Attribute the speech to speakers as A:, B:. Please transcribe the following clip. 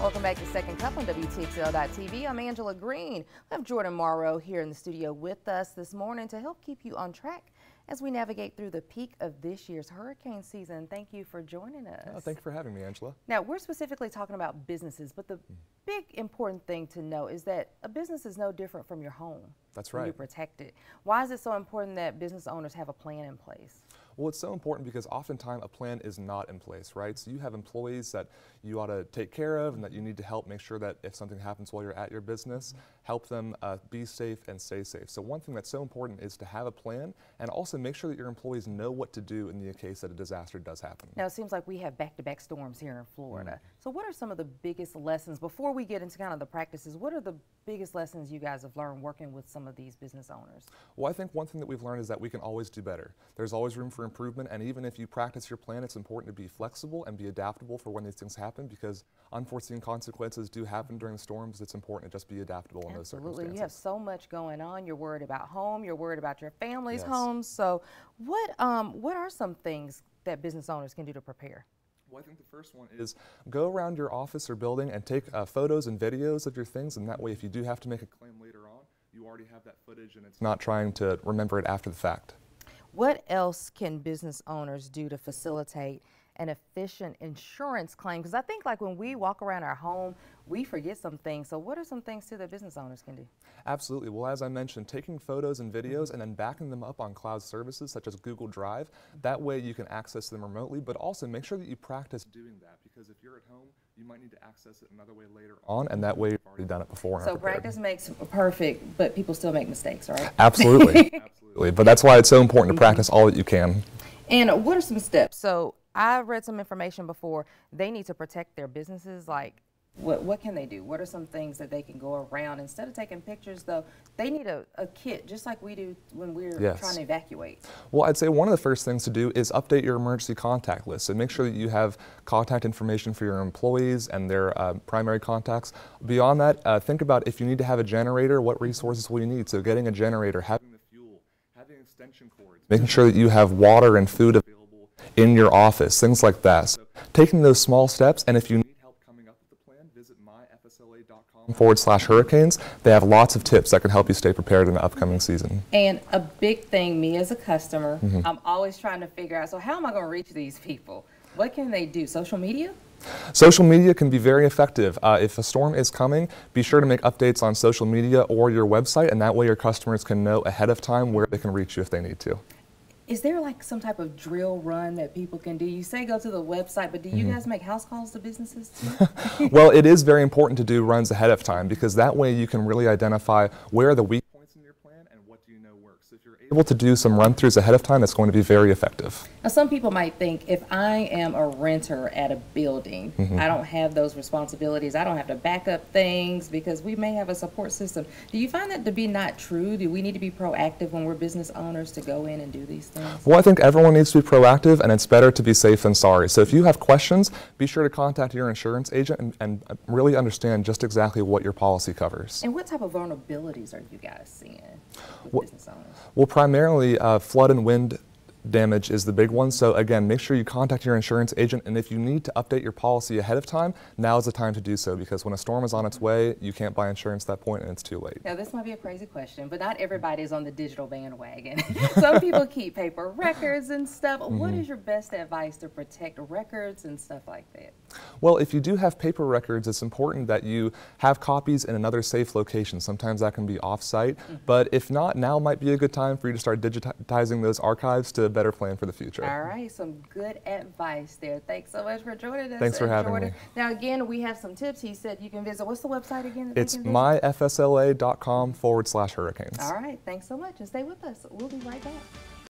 A: Welcome back to Second Cup on WTXL.TV. I'm Angela Green. We have Jordan Mauro here in the studio with us this morning to help keep you on track as we navigate through the peak of this year's hurricane season. Thank you for joining us.
B: Oh, thank you for having me, Angela.
A: Now, we're specifically talking about businesses, but the big important thing to know is that a business is no different from your home.
B: That's right.
A: You protect it. Why is it so important that business owners have a plan in place?
B: Well, it's so important because oftentimes a plan is not in place, right? So you have employees that you ought to take care of and that you need to help make sure that if something happens while you're at your business, help them be safe and stay safe. So one thing that's so important is to have a plan and also make sure that your employees know what to do in the case that a disaster does happen.
A: Now, it seems like we have back-to-back storms here in Florida. So what are some of the biggest lessons, before we get into kind of the practices, what are the biggest lessons you guys have learned working with some of these business owners?
B: Well, I think one thing that we've learned is that we can always do better. There's always room for improvement, and even if you practice your plan, it's important to be flexible and be adaptable for when these things happen, because unforeseen consequences do happen during storms. It's important to just be adaptable in those circumstances.
A: Absolutely. You have so much going on. You're worried about home. You're worried about your family's homes. So what are some things that business owners can do to prepare?
B: Well, I think the first one is go around your office or building and take photos and videos of your things, and that way if you do have to make a claim later on, you already have that footage and it's not trying to remember it after the fact.
A: What else can business owners do to facilitate an efficient insurance claim? Because I think like when we walk around our home, we forget some things. So what are some things too that business owners can do?
B: Absolutely. Well, as I mentioned, taking photos and videos and then backing them up on cloud services such as Google Drive, that way you can access them remotely, but also make sure that you practice doing that, because if you're at home, you might need to access it another way later on, and that way you've already done it before.
A: So practice makes perfect, but people still make mistakes, right?
B: Absolutely. Absolutely. But that's why it's so important to practice all that you can.
A: And what are some steps? So I read some information before. They need to protect their businesses. Like, what can they do? What are some things that they can go around? Instead of taking pictures, though, they need a kit, just like we do when we're trying to evacuate. Well,
B: I'd say one of the first things to do is update your emergency contact list. So make sure that you have contact information for your employees and their primary contacts. Beyond that, think about if you need to have a generator, what resources will you need? So getting a generator, having the fuel, having extension cords, making sure that you have water and food available in your office, things like that. So taking those small steps, and if you need help coming up with the plan, visit myfsla.com/hurricanes. They have lots of tips that can help you stay prepared in the upcoming season.
A: And a big thing, me as a customer, I'm always trying to figure out, so how am I going to reach these people? What can they do? Social media?
B: Social media can be very effective. If a storm is coming, be sure to make updates on social media or your website, and that way your customers can know ahead of time where they can reach you if they need to.
A: Is there like some type of drill run that people can do? You say go to the website, but do you guys make house calls to businesses too?
B: Well, it is very important to do runs ahead of time, because that way you can really identify where are the weak points in your plan and what do you know works. So if you're able to do some run-throughs ahead of time, that's going to be very effective.
A: Now, some people might think if I am a renter at a building, I don't have those responsibilities. I don't have to back up things because we may have a support system. Do you find that to be not true? Do we need to be proactive when we're business owners to go in and do these things?
B: Well, I think everyone needs to be proactive, and it's better to be safe than sorry. So if you have questions, be sure to contact your insurance agent and really understand just exactly what your policy covers.
A: And what type of vulnerabilities are you guys seeing with business owners?
B: Well, primarily flood and wind damage is the big one. So again, make sure you contact your insurance agent, and if you need to update your policy ahead of time, now is the time to do so, because when a storm is on its way, you can't buy insurance at that point and it's too late.
A: Now, this might be a crazy question, but not everybody is on the digital bandwagon. Some people keep paper records and stuff. What is your best advice to protect records and stuff like that?
B: Well, if you do have paper records, it's important that you have copies in another safe location. Sometimes that can be off-site, but if not, now might be a good time for you to start digitizing those archives to better plan for the future.
A: All right, some good advice there. Thanks so much for joining us.
B: Thanks for having me.
A: Now, again, we have some tips. He said you can visit. What's the website again?
B: It's myfsla.com/hurricanes.
A: All right, thanks so much, and stay with us. We'll be right back.